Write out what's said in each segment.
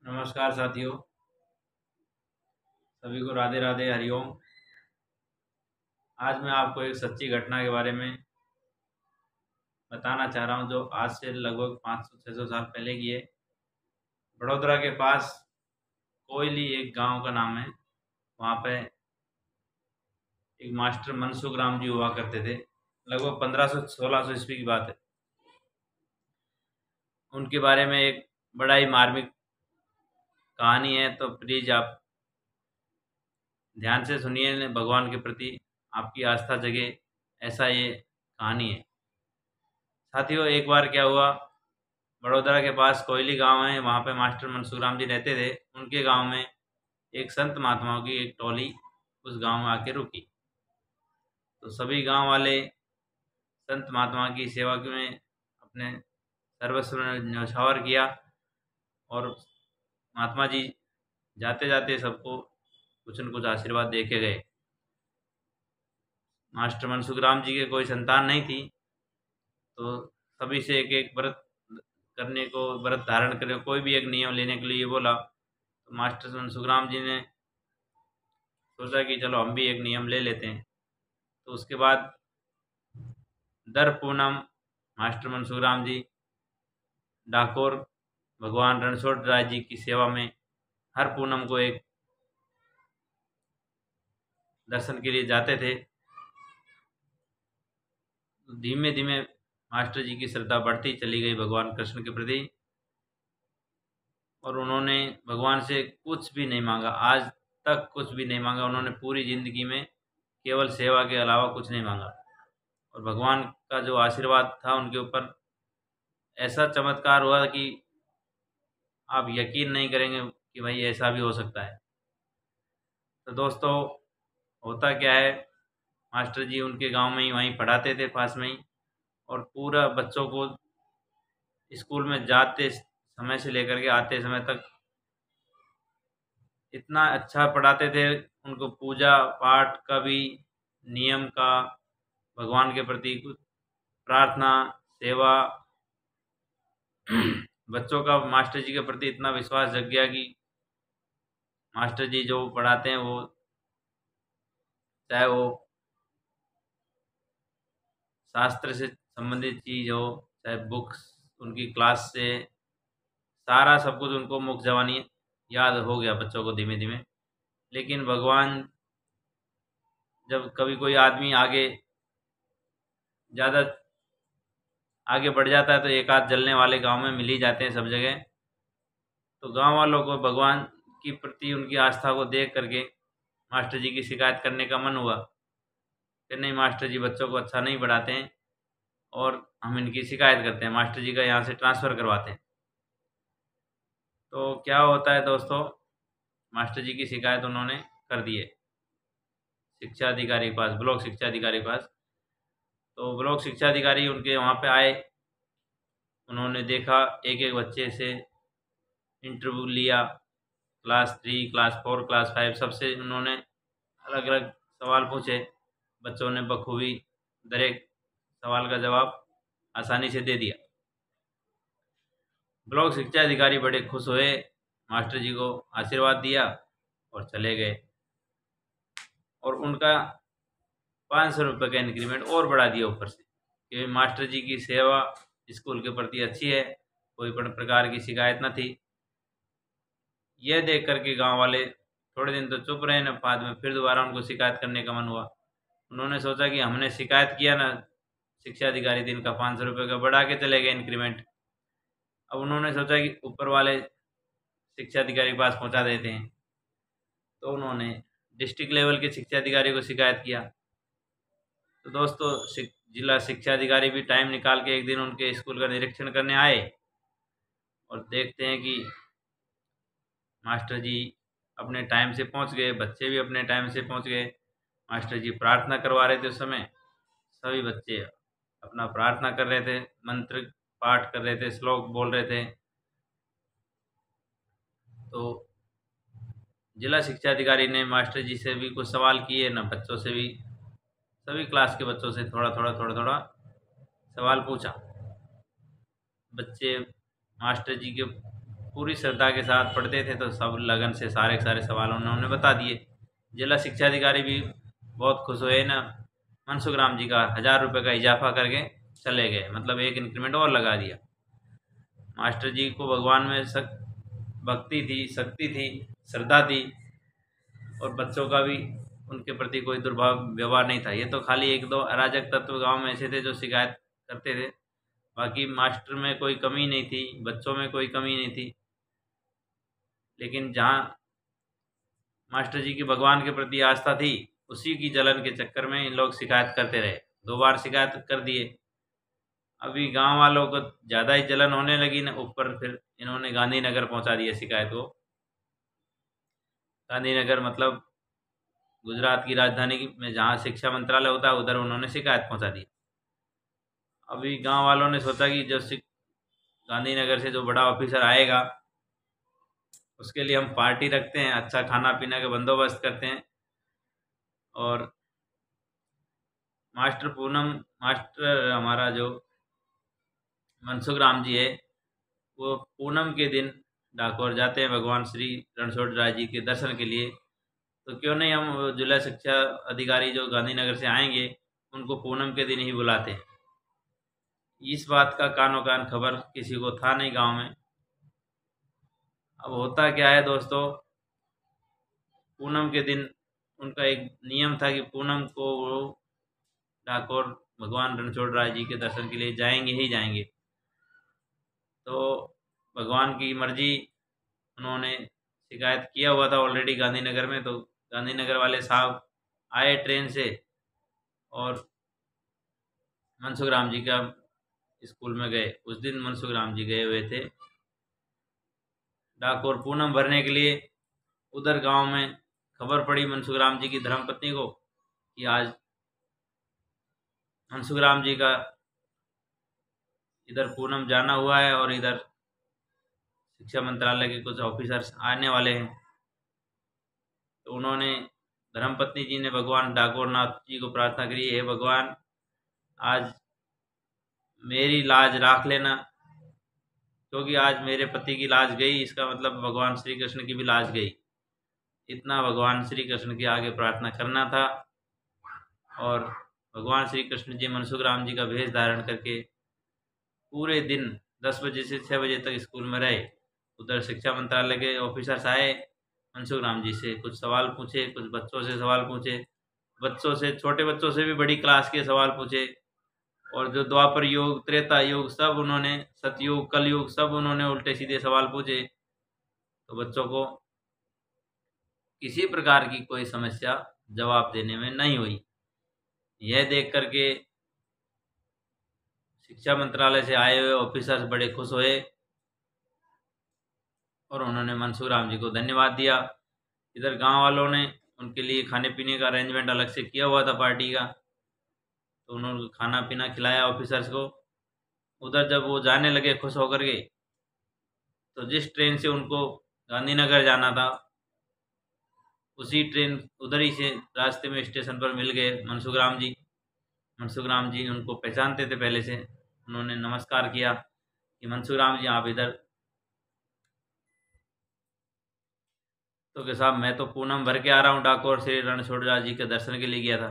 नमस्कार साथियों, सभी को राधे राधे हरिओम। आज मैं आपको एक सच्ची घटना के बारे में बताना चाह रहा हूं, जो आज से लगभग 500-600 साल पहले की है। बड़ौदा के पास कोयली एक गांव का नाम है। वहां पे एक मास्टर मनसुख राम जी हुआ करते थे। लगभग 1500-1600 ईस्वी की बात है। उनके बारे में एक बड़ा ही मार्मिक कहानी है, तो प्लीज आप ध्यान से सुनिए। भगवान के प्रति आपकी आस्था जगे, ऐसा ये कहानी है। साथियों, एक बार क्या हुआ, बड़ोदरा के पास कोयली गांव है, वहाँ पे मास्टर मनसुख राम जी रहते थे। उनके गांव में एक संत महात्माओं की एक टोली उस गांव में आके रुकी। तो सभी गांव वाले संत महात्मा की सेवा में अपने सर्वस्व न्यौछावर किया, और महात्मा जी जाते जाते सबको कुछ न कुछ आशीर्वाद दे के गए। मास्टर मनसुख राम जी के कोई संतान नहीं थी, तो सभी से एक एक व्रत करने को, व्रत धारण करने को, कोई भी एक नियम लेने के लिए बोला। तो मास्टर मनसुख राम जी ने सोचा कि चलो हम भी एक नियम ले लेते हैं। तो उसके बाद दर पूनम मास्टर मनसुख राम जी डाकोर भगवान रणछोड़ राय जी की सेवा में हर पूनम को एक दर्शन के लिए जाते थे। धीमे धीमे मास्टर जी की श्रद्धा बढ़ती चली गई भगवान कृष्ण के प्रति, और उन्होंने भगवान से कुछ भी नहीं मांगा। आज तक कुछ भी नहीं मांगा उन्होंने पूरी जिंदगी में, केवल सेवा के अलावा कुछ नहीं मांगा। और भगवान का जो आशीर्वाद था उनके ऊपर, ऐसा चमत्कार हुआ कि आप यकीन नहीं करेंगे कि भाई ऐसा भी हो सकता है। तो दोस्तों, होता क्या है, मास्टर जी उनके गांव में ही वहीं पढ़ाते थे, पास में ही। और पूरा बच्चों को स्कूल में जाते समय से लेकर के आते समय तक इतना अच्छा पढ़ाते थे। उनको पूजा पाठ का भी, नियम का, भगवान के प्रति कुछ प्रार्थना, सेवा, बच्चों का मास्टर जी के प्रति इतना विश्वास जग गया कि मास्टर जी जो पढ़ाते हैं, वो चाहे वो शास्त्र से संबंधित चीज़ हो, चाहे बुक्स, उनकी क्लास से सारा सब कुछ उनको मुख जबानी याद हो गया बच्चों को धीमे धीमे। लेकिन भगवान, जब कभी कोई आदमी आगे ज़्यादा आगे बढ़ जाता है, तो एक आध जलने वाले गांव में मिल ही जाते हैं सब जगह। तो गांव वालों को भगवान की प्रति उनकी आस्था को देख करके मास्टर जी की शिकायत करने का मन हुआ कि नहीं, मास्टर जी बच्चों को अच्छा नहीं पढ़ाते हैं, और हम इनकी शिकायत करते हैं, मास्टर जी का यहाँ से ट्रांसफ़र करवाते हैं। तो क्या होता है दोस्तों, मास्टर जी की शिकायत उन्होंने कर दी है शिक्षा अधिकारी के पास, ब्लॉक शिक्षा अधिकारी के पास। तो ब्लॉक शिक्षा अधिकारी उनके वहाँ पे आए। उन्होंने देखा, एक एक बच्चे से इंटरव्यू लिया, क्लास 3, क्लास 4, क्लास 5, सबसे उन्होंने अलग अलग सवाल पूछे। बच्चों ने बखूबी दर एक सवाल का जवाब आसानी से दे दिया। ब्लॉक शिक्षा अधिकारी बड़े खुश हुए, मास्टर जी को आशीर्वाद दिया और चले गए। और उनका 500 रुपये का इंक्रीमेंट और बढ़ा दिया ऊपर से, कि मास्टर जी की सेवा स्कूल के प्रति अच्छी है, कोई प्रकार की शिकायत न थी। यह देख करके गांव वाले थोड़े दिन तो चुप रहे, न बाद में फिर दोबारा उनको शिकायत करने का मन हुआ। उन्होंने सोचा कि हमने शिकायत किया ना, शिक्षा अधिकारी दिन का 500 रुपये का बढ़ा के चले गए इंक्रीमेंट। अब उन्होंने सोचा कि ऊपर वाले शिक्षा अधिकारी के पास पहुंचा देते हैं। तो उन्होंने डिस्ट्रिक्ट लेवल के शिक्षा अधिकारी को शिकायत किया। तो दोस्तों, जिला शिक्षा अधिकारी भी टाइम निकाल के एक दिन उनके स्कूल का निरीक्षण करने आए, और देखते हैं कि मास्टर जी अपने टाइम से पहुंच गए, बच्चे भी अपने टाइम से पहुंच गए। मास्टर जी प्रार्थना करवा रहे थे उस समय, सभी बच्चे अपना प्रार्थना कर रहे थे, मंत्र पाठ कर रहे थे, श्लोक बोल रहे थे। तो जिला शिक्षा अधिकारी ने मास्टर जी से भी कुछ सवाल किए, ना बच्चों से भी, सभी क्लास के बच्चों से थोड़ा थोड़ा सवाल पूछा। बच्चे मास्टर जी के पूरी श्रद्धा के साथ पढ़ते थे, तो सब लगन से सारे के सारे सवाल उन्होंने बता दिए। जिला शिक्षा अधिकारी भी बहुत खुश हुए ना, मनसुख राम जी का 1000 रुपये का इजाफा करके चले गए, मतलब एक इंक्रीमेंट और लगा दिया। मास्टर जी को भगवान में भक्ति थी, शक्ति थी, श्रद्धा थी, और बच्चों का भी उनके प्रति कोई दुर्भाव व्यवहार नहीं था। ये तो खाली एक दो अराजक तत्व गांव में ऐसे थे जो शिकायत करते थे, बाकी मास्टर में कोई कमी नहीं थी, बच्चों में कोई कमी नहीं थी। लेकिन जहाँ मास्टर जी की भगवान के प्रति आस्था थी, उसी की जलन के चक्कर में इन लोग शिकायत करते रहे। 2 बार शिकायत कर दिए। अभी गांव वालों को ज़्यादा ही जलन होने लगी ना, ऊपर फिर इन्होंने गांधीनगर पहुंचा दिया शिकायत को। गांधीनगर मतलब गुजरात की राजधानी में जहाँ शिक्षा मंत्रालय होता है, उधर उन्होंने शिकायत पहुंचा दी। अभी गांव वालों ने सोचा कि जब गांधीनगर से जो बड़ा ऑफिसर आएगा, उसके लिए हम पार्टी रखते हैं, अच्छा खाना पीना का बंदोबस्त करते हैं। और मास्टर हमारा जो मनसुख राम जी है, वो पूनम के दिन डाकोर जाते हैं भगवान श्री रणछोड़ राय जी के दर्शन के लिए। तो क्यों नहीं हम जिला शिक्षा अधिकारी जो गांधीनगर से आएंगे, उनको पूनम के दिन ही बुलाते हैं। इस बात का कानो कान खबर किसी को था नहीं गांव में। अब होता क्या है दोस्तों, पूनम के दिन उनका एक नियम था कि पूनम को वो डाकोर भगवान रणछोड़ राय जी के दर्शन के लिए जाएंगे ही जाएंगे। तो भगवान की मर्जी, उन्होंने शिकायत किया हुआ था ऑलरेडी गांधीनगर में। तो गांधीनगर वाले साहब आए ट्रेन से और मनसुख राम जी का स्कूल में गए। उस दिन मनसुख राम जी गए हुए थे डाकोर पूनम भरने के लिए। उधर गांव में खबर पड़ी मनसुख राम जी की धर्मपत्नी को कि आज मनसुख राम जी का इधर पूनम जाना हुआ है और इधर शिक्षा मंत्रालय के कुछ ऑफिसर्स आने वाले हैं। तो उन्होंने, धर्मपत्नी जी ने भगवान डाकोर नाथ जी को प्रार्थना करी, हे भगवान आज मेरी लाज राख लेना, क्योंकि आज मेरे पति की लाज गई, इसका मतलब भगवान श्री कृष्ण की भी लाज गई। इतना भगवान श्री कृष्ण के आगे प्रार्थना करना था। और भगवान श्री कृष्ण जी मनसुख राम जी का भेष धारण करके पूरे दिन 10 बजे से 6 बजे तक स्कूल में रहे। उधर शिक्षा मंत्रालय के ऑफिसर्स आए, मनसुख राम जी से कुछ सवाल पूछे, कुछ बच्चों से सवाल पूछे, बच्चों से, छोटे बच्चों से भी बड़ी क्लास के सवाल पूछे। और जो द्वापर युग, त्रेता युग, सब उन्होंने, सतयुग, कलयुग, सब उन्होंने उल्टे सीधे सवाल पूछे। तो बच्चों को किसी प्रकार की कोई समस्या जवाब देने में नहीं हुई। यह देख करके शिक्षा मंत्रालय से आए हुए ऑफिसर्स बड़े खुश हुए और उन्होंने मनसुख राम जी को धन्यवाद दिया। इधर गांव वालों ने उनके लिए खाने पीने का अरेंजमेंट अलग से किया हुआ था पार्टी का, तो उन्होंने खाना पीना खिलाया ऑफिसर्स को। उधर जब वो जाने लगे खुश होकर के, तो जिस ट्रेन से उनको गांधीनगर जाना था, उसी ट्रेन उधर ही से रास्ते में स्टेशन पर मिल गए मनसुख राम जी। मनसुख राम जी उनको पहचानते थे पहले से। उन्होंने नमस्कार किया कि मनसुख राम जी आप इधर। तो कि साहब मैं तो पूनम भर के आ रहा हूँ, डाकोर श्री रणछोड़ राय जी के दर्शन के लिए गया था।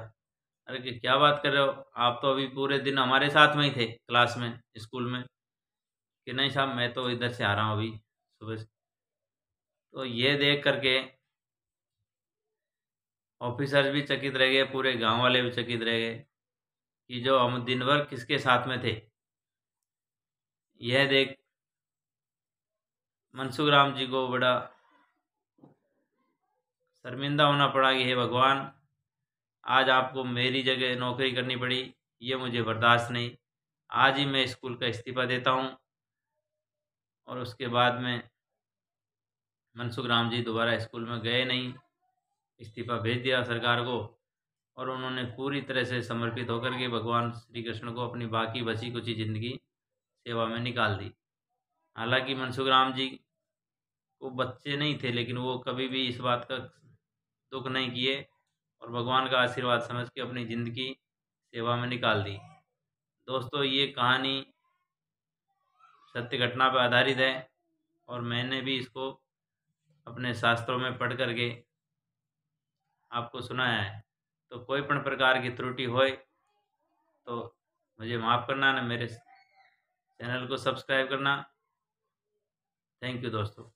अरे कि क्या बात कर रहे हो, आप तो अभी पूरे दिन हमारे साथ में ही थे क्लास में, स्कूल में। कि नहीं साहब मैं तो इधर से आ रहा हूँ अभी सुबह से। तो ये देख करके ऑफिसर भी चकित रह गए, पूरे गांव वाले भी चकित रह गए कि जो हम दिन भर किसके साथ में थे। यह देख मनसुख राम जी को बड़ा शर्मिंदा होना पड़ा कि हे भगवान आज आपको मेरी जगह नौकरी करनी पड़ी, ये मुझे बर्दाश्त नहीं। आज ही मैं स्कूल का इस्तीफ़ा देता हूँ। और उसके बाद में मनसुख राम जी दोबारा स्कूल में गए नहीं, इस्तीफ़ा भेज दिया सरकार को। और उन्होंने पूरी तरह से समर्पित होकर के भगवान श्री कृष्ण को अपनी बाकी बची कुची ज़िंदगी सेवा में निकाल दी। हालांकि मनसुख राम जी वो बच्चे नहीं थे, लेकिन वो कभी भी इस बात का दुख नहीं किए और भगवान का आशीर्वाद समझ के अपनी ज़िंदगी सेवा में निकाल दी। दोस्तों ये कहानी सत्य घटना पर आधारित है। और मैंने भी इसको अपने शास्त्रों में पढ़ करके आपको सुनाया है। तो कोई पण प्रकार की त्रुटि होए तो मुझे माफ़ करना, ना मेरे चैनल को सब्सक्राइब करना। थैंक यू दोस्तों।